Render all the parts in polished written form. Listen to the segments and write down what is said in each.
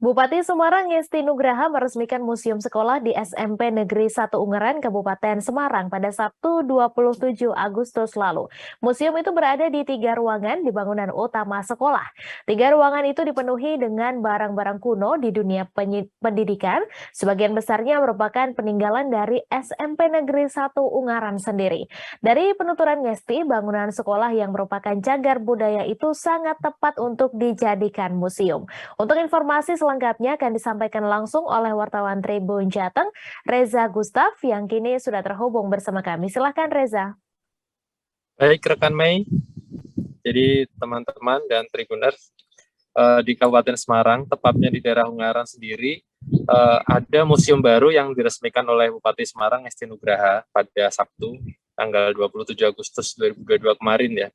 Bupati Semarang Ngesti Nugraha meresmikan museum sekolah di SMP Negeri 1 Ungaran, Kabupaten Semarang pada Sabtu 27 Agustus lalu. Museum itu berada di 3 ruangan di bangunan utama sekolah. 3 ruangan itu dipenuhi dengan barang-barang kuno di dunia pendidikan, sebagian besarnya merupakan peninggalan dari SMP Negeri 1 Ungaran sendiri. Dari penuturan Ngesti, bangunan sekolah yang merupakan cagar budaya itu sangat tepat untuk dijadikan museum. Untuk informasi selengkapnya akan disampaikan langsung oleh wartawan Tribun Jateng, Reza Gustaf, yang kini sudah terhubung bersama kami. Silahkan Reza. Baik rekan Mei, jadi teman-teman dan Tribuners di Kabupaten Semarang, tepatnya di daerah Ungaran sendiri, ada museum baru yang diresmikan oleh Bupati Semarang Ngesti Nugraha pada Sabtu, tanggal 27 Agustus 2022 kemarin ya.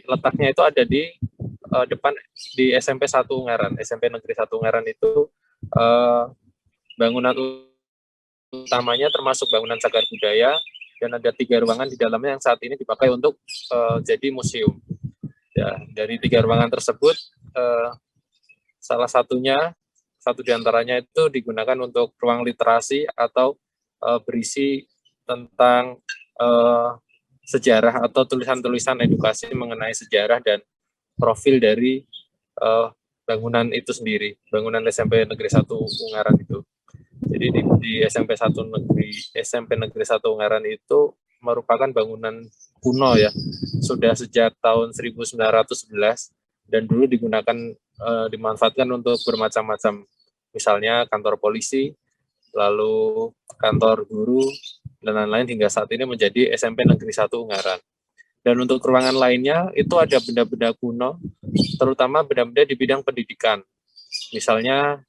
Letaknya itu ada di depan di SMP 1 Ungaran, SMP Negeri 1 Ungaran itu bangunan utamanya termasuk bangunan cagar budaya dan ada 3 ruangan di dalamnya yang saat ini dipakai untuk jadi museum. Ya, dari 3 ruangan tersebut salah satunya, satu diantaranya itu digunakan untuk ruang literasi atau berisi tentang sejarah atau tulisan-tulisan edukasi mengenai sejarah dan profil dari bangunan itu sendiri, bangunan SMP Negeri 1 Ungaran itu. Jadi di SMP Negeri 1 Ungaran itu merupakan bangunan kuno ya, sudah sejak tahun 1911 dan dulu digunakan dimanfaatkan untuk bermacam-macam, misalnya kantor polisi, lalu kantor guru dan lain-lain hingga saat ini menjadi SMP Negeri 1 Ungaran. Dan untuk ruangan lainnya itu ada benda-benda kuno, terutama benda-benda di bidang pendidikan. Misalnya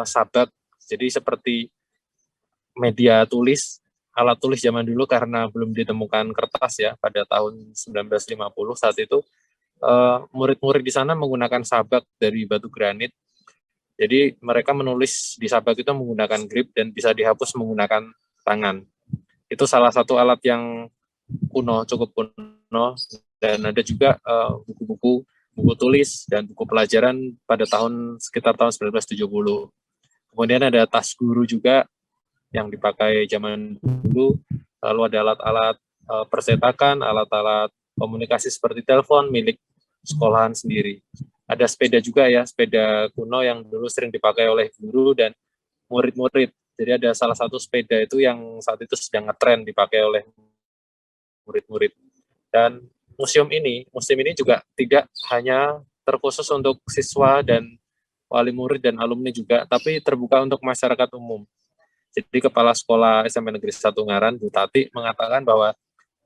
sabak, jadi seperti media tulis, alat tulis zaman dulu karena belum ditemukan kertas ya pada tahun 1950 saat itu, murid-murid di sana menggunakan sabak dari batu granit. Jadi mereka menulis di sabak itu menggunakan grip dan bisa dihapus menggunakan tangan. Itu salah satu alat yang kuno, cukup kuno, dan ada juga buku-buku tulis dan buku pelajaran pada sekitar tahun 1970. Kemudian ada tas guru juga yang dipakai zaman dulu, lalu ada alat-alat percetakan, alat-alat komunikasi seperti telepon milik sekolahan sendiri. Ada sepeda juga ya, sepeda kuno yang dulu sering dipakai oleh guru dan murid-murid. Jadi ada salah satu sepeda itu yang saat itu sedang ngetren dipakai oleh murid-murid. Dan museum ini juga tidak hanya terkhusus untuk siswa dan wali murid dan alumni juga, tapi terbuka untuk masyarakat umum. Jadi Kepala Sekolah SMP Negeri 1 Ungaran, Bu Tati, mengatakan bahwa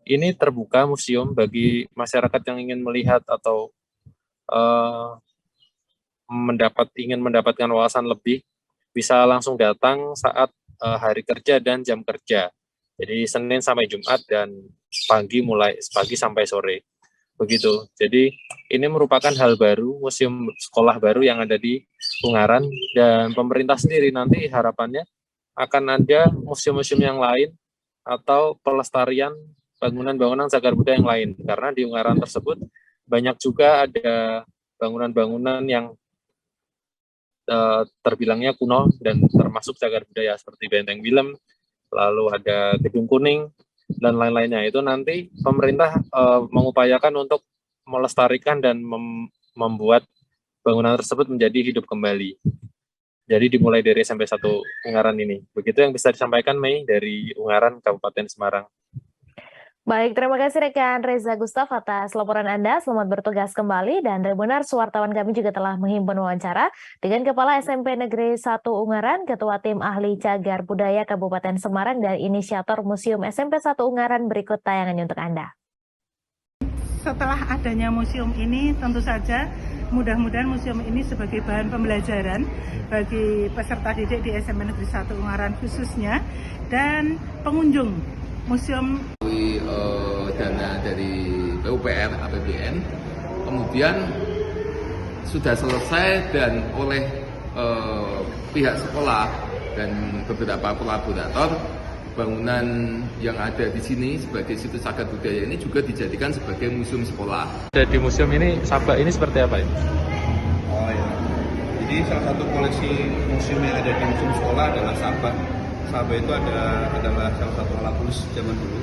ini terbuka museum bagi masyarakat yang ingin melihat atau ingin mendapatkan wawasan lebih, bisa langsung datang saat hari kerja dan jam kerja. Jadi Senin sampai Jumat dan pagi sampai sore. Begitu. Jadi ini merupakan hal baru, museum sekolah baru yang ada di Ungaran, dan pemerintah sendiri nanti harapannya akan ada museum-museum yang lain atau pelestarian bangunan-bangunan cagar budaya yang lain. Karena di Ungaran tersebut banyak juga ada bangunan-bangunan yang terbilangnya kuno dan termasuk cagar budaya seperti Benteng Willem, lalu ada Gedung Kuning, dan lain-lainnya. Itu nanti pemerintah mengupayakan untuk melestarikan dan membuat bangunan tersebut menjadi hidup kembali. Jadi dimulai dari SMP 1 Ungaran ini. Begitu yang bisa disampaikan, Mei, dari Ungaran, Kabupaten Semarang. Baik, terima kasih rekan Reza Gustaf atas laporan Anda. Selamat bertugas kembali, dan benar wartawan kami juga telah menghimpun wawancara dengan Kepala SMP Negeri 1 Ungaran, Ketua Tim Ahli Cagar Budaya Kabupaten Semarang, dan inisiator Museum SMP 1 Ungaran. Berikut tayangannya untuk Anda. Setelah adanya museum ini, tentu saja mudah-mudahan museum ini sebagai bahan pembelajaran bagi peserta didik di SMP Negeri 1 Ungaran khususnya, dan pengunjung museum dana dari PUPR, APBN, kemudian sudah selesai dan oleh pihak sekolah dan beberapa kolaborator, bangunan yang ada di sini sebagai situs cagar budaya ini juga dijadikan sebagai museum sekolah. Di museum ini, sabak ini seperti apa ini? Oh ya, di Jadi salah satu koleksi museum yang ada di museum sekolah adalah sabah. Sabah itu adalah salah satu alat tulis zaman dulu,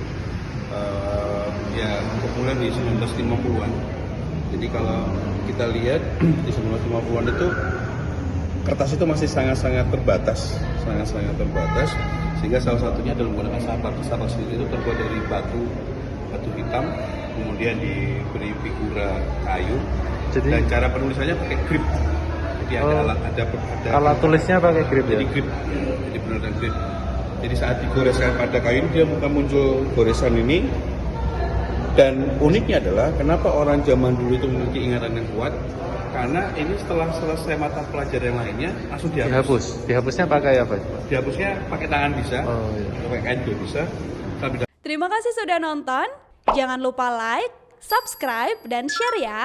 ya populer di 1950-an. Jadi kalau kita lihat di 1950-an itu kertas itu masih sangat-sangat terbatas, sehingga salah satunya adalah menggunakan sabah. Sabah sendiri itu terbuat dari batu hitam, kemudian diberi figura kayu. Jadi, dan cara penulisannya pakai grip. Jadi ada alat tulisnya pakai grip ya? Jadi grip, jadi benar-benar grip. Jadi saat digoreskan pada kayu dia bukan muncul goresan ini. Dan uniknya adalah kenapa orang zaman dulu itu memiliki ingatan yang kuat, karena ini setelah selesai mata pelajaran yang lainnya langsung dihapus. Dihapusnya pakai apa? Dihapusnya pakai tangan bisa, pakai kain juga bisa. Terima kasih sudah nonton. Jangan lupa like, subscribe, dan share ya.